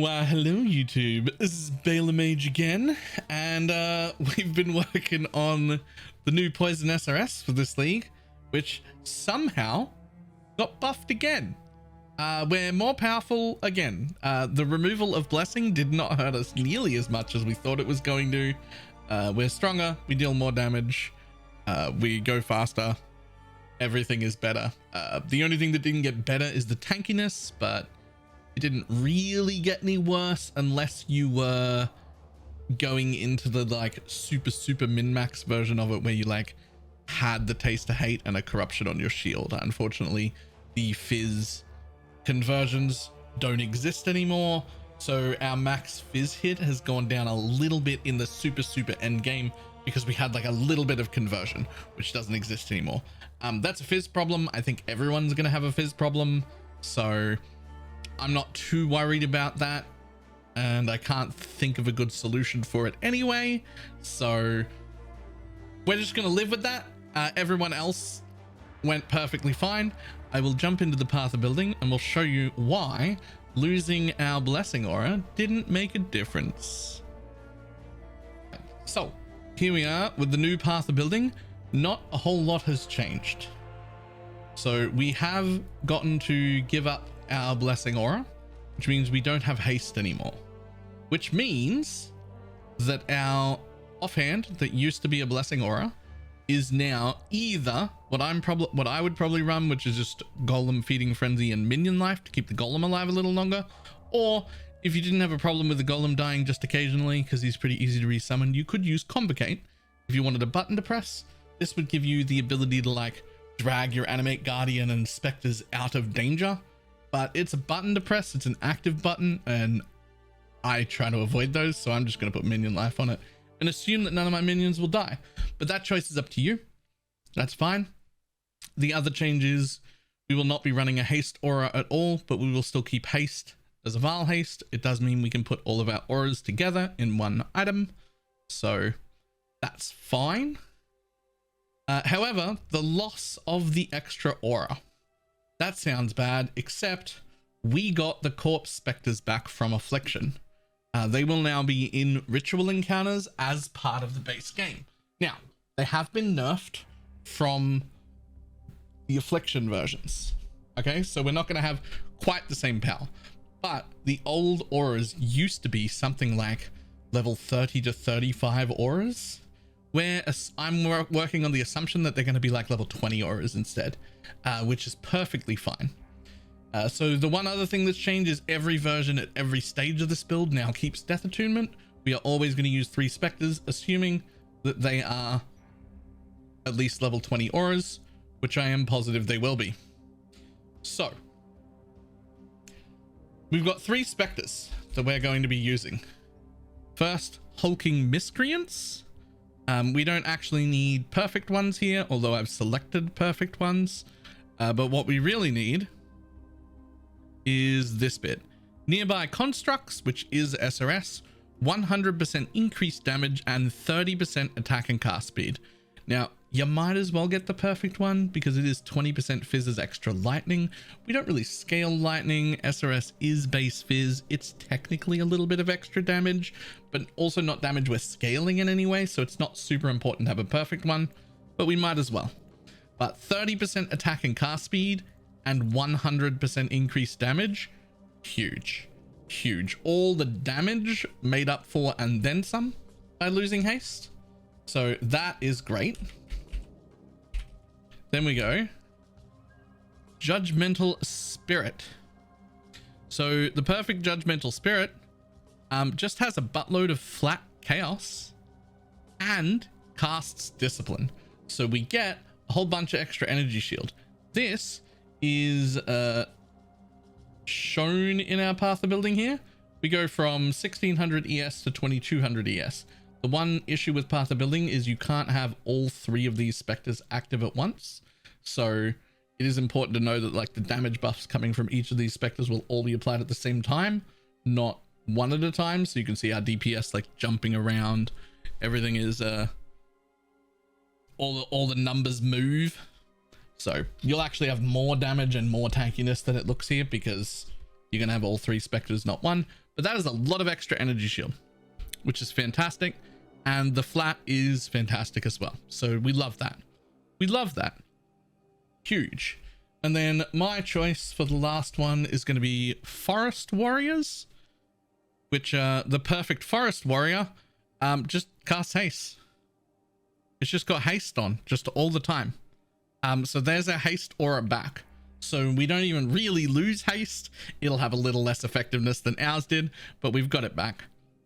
Hello YouTube, this is Baylor Mage again, and we've been working on the new Poison SRS for this league, which somehow got buffed again. We're more powerful again. The removal of Blessing did not hurt us nearly as much as we thought it was going to. We're stronger, we deal more damage, we go faster, everything is better. The only thing that didn't get better is the tankiness, but it didn't really get any worse unless you were going into the like super min-max version of it where you like had the Taste of Hate and a corruption on your shield. Unfortunately, the Fizz conversions don't exist anymore, so our max Fizz hit has gone down a little bit in the super end game because we had like a little bit of conversion, which doesn't exist anymore. That's a Fizz problem. I think everyone's gonna have a Fizz problem, so I'm not too worried about that, and I can't think of a good solution for it anyway, so we're just gonna live with that. Everyone else went perfectly fine. I will jump into the path of building and we'll show you why losing our blessing aura didn't make a difference. So here we are with the new path of building. Not a whole lot has changed. So we have gotten to give up our blessing aura, which means we don't have haste anymore, which means that our offhand that used to be a blessing aura is now either what I would probably run, which is just golem feeding frenzy and minion life to keep the golem alive a little longer, or if you didn't have a problem with the golem dying just occasionally because he's pretty easy to resummon, you could use Convocate. If you wanted a button to press, this would give you the ability to like drag your Animate Guardian and Specters out of danger. But it's a button to press, it's an active button, and I try to avoid those, so I'm just going to put minion life on it and assume that none of my minions will die. But that choice is up to you. That's fine. The other change is we will not be running a haste aura at all, but we will still keep haste as a Vaal haste. It does mean we can put all of our auras together in one item, so that's fine. However, the loss of the extra aura, that sounds bad, except we got the corpse specters back from Affliction. They will now be in ritual encounters as part of the base game. Now, they have been nerfed from the Affliction versions. Okay, so we're not going to have quite the same power, but the old auras used to be something like level 30 to 35 auras, where I'm working on the assumption that they're going to be like level 20 auras instead, which is perfectly fine. So the one other thing that's changed is every version at every stage of this build now keeps Death Attunement. We are always going to use 3 Specters, assuming that they are at least level 20 auras, which I am positive they will be. So we've got 3 Specters that we're going to be using. First, Hulking Miscreants. We don't actually need perfect ones here, although I've selected perfect ones. But what we really need is this bit. Nearby Constructs, which is SRS, 100% increased damage and 30% attack and cast speed. Now, you might as well get the perfect one because it is 20% Fizz as extra lightning. We don't really scale lightning. SRS is base Fizz. It's technically a little bit of extra damage, but also not damage we're scaling in any way, so it's not super important to have a perfect one, but we might as well. But 30% attack and cast speed and 100% increased damage, huge. All the damage made up for and then some by losing haste, so that is great. Then we go Judgmental Spirit. So the perfect Judgmental Spirit just has a buttload of flat chaos and casts Discipline, so we get a whole bunch of extra energy shield. This is shown in our path of building here. We go from 1600 ES to 2200 ES. The one issue with path of building is you can't have all 3 of these Specters active at once, so it is important to know that like the damage buffs coming from each of these Specters will all be applied at the same time, not one at a time. So you can see our DPS like jumping around, everything is all the numbers move, so you'll actually have more damage and more tankiness than it looks here because you're gonna have all 3 Specters, not one. but that is a lot of extra energy shield, which is fantastic. And the flat is fantastic as well. So we love that. We love that. Huge. And then my choice for the last one is going to be Forest Warriors, which the perfect Forest Warrior just casts haste. It's just got haste on just all the time. So there's a haste aura back. So we don't even really lose haste. It'll have a little less effectiveness than ours did, but we've got it back.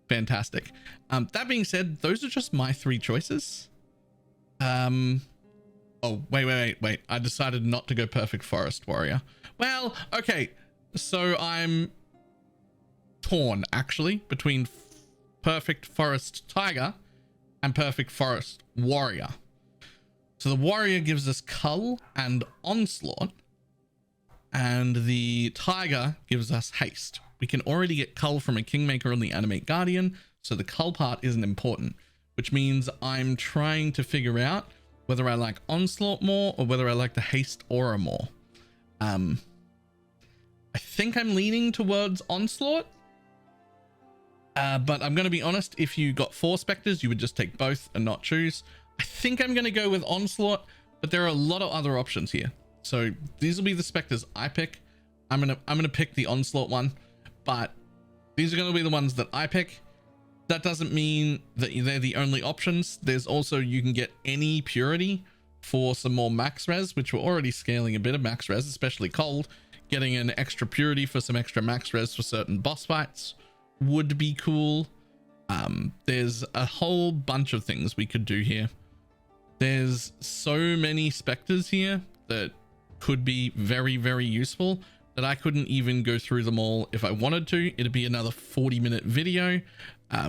Fantastic. That being said, those are just my 3 choices. Oh, wait. I decided not to go perfect Forest Warrior. Well, okay. So I'm torn actually between perfect Forest Tiger and perfect Forest Warrior. So the Warrior gives us Cull and Onslaught, and the Tiger gives us haste. We can already get Cull from a Kingmaker on the Animate Guardian, so the Cull part isn't important, which means I'm trying to figure out whether I like Onslaught more or whether I like the haste aura more. I think I'm leaning towards Onslaught, but I'm going to be honest, if you got 4 Specters, you would just take both and not choose. I think I'm going to go with Onslaught, but there are a lot of other options here. So these will be the Specters I pick. I'm gonna pick the Onslaught one, but these are going to be the ones that I pick. That doesn't mean that they're the only options. There's also, you can get any purity for some more max res, which we're already scaling a bit of max res, especially cold. Getting an extra purity for some extra max res for certain boss fights would be cool. There's a whole bunch of things we could do here. There's so many Specters here that could be very, very useful that I couldn't even go through them all if I wanted to. It'd be another 40-minute video.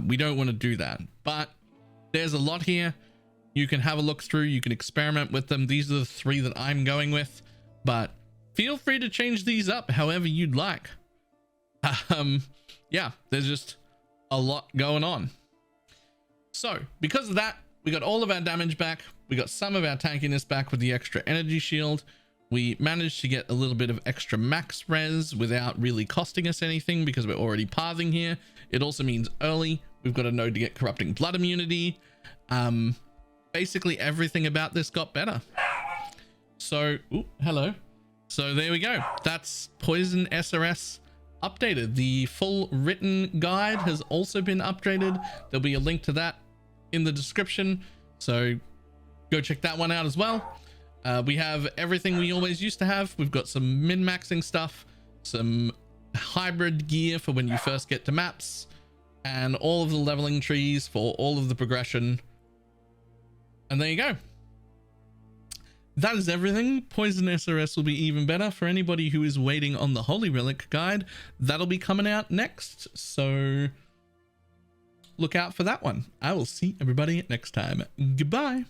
We don't want to do that, but there's a lot here. You can have a look through, you can experiment with them. These are the 3 that I'm going with, but feel free to change these up however you'd like. Yeah, there's just a lot going on. So because of that, we got all of our damage back. We got some of our tankiness back with the extra energy shield. We managed to get a little bit of extra max res without really costing us anything because we're already pathing here. It also means early we've got a node to get corrupting blood immunity. Basically everything about this got better. So, hello. So there we go. That's Poison SRS updated. The full written guide has also been updated. There'll be a link to that in the description, so go check that one out as well. We have everything we always used to have. We've got some min-maxing stuff, some hybrid gear for when you first get to maps, and all of the leveling trees for all of the progression. And there you go. That is everything. Poison SRS will be even better. For anybody who is waiting on the Holy Relic guide, that'll be coming out next, so look out for that one. I will see everybody next time. Goodbye.